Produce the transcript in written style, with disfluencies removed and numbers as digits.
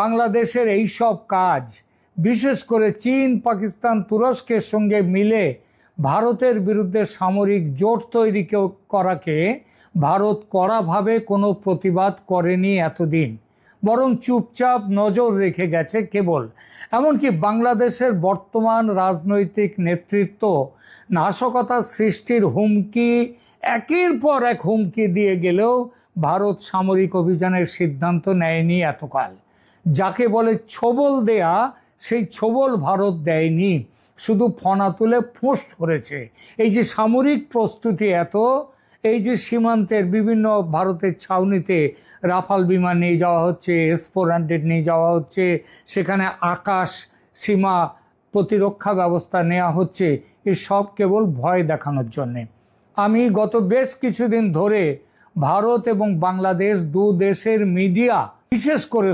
বাংলাদেশের এই সব কাজ বিশেষ করে চীন, পাকিস্তান, তুরস্কের সঙ্গে মিলে ভারতের বিরুদ্ধে সামরিক জোট তৈরি করাকে ভারত কড়াভাবে কোনো প্রতিবাদ করেনি এতদিন, বরং চুপচাপ নজর রেখে গেছে কেবল। এমনকি বাংলাদেশের বর্তমান রাজনৈতিক নেতৃত্ব নাশকতা সৃষ্টির হুমকি একের পর এক হুমকি দিয়ে গেলেও ভারত সামরিক অভিযানের সিদ্ধান্ত নেয়নি এতকাল। যাকে বলে ছোবল দেয়া, সেই ছোবল ভারত দেয়নি, শুধু ফনা তুলে ফোঁস করেছে। এই যে সামরিক প্রস্তুতি এত, এই যে সীমান্তের বিভিন্ন ভারতের ছাউনিতে রাফাল বিমান নিয়ে যাওয়া হচ্ছে, S-400 নিয়ে যাওয়া হচ্ছে, সেখানে আকাশ সীমা প্রতিরক্ষা ব্যবস্থা নেওয়া হচ্ছে, এসব কেবল ভয় দেখানোর জন্যে। আমি গত বেশ কিছুদিন ধরে ভারত এবং বাংলাদেশ দু দেশের মিডিয়া, বিশেষ করে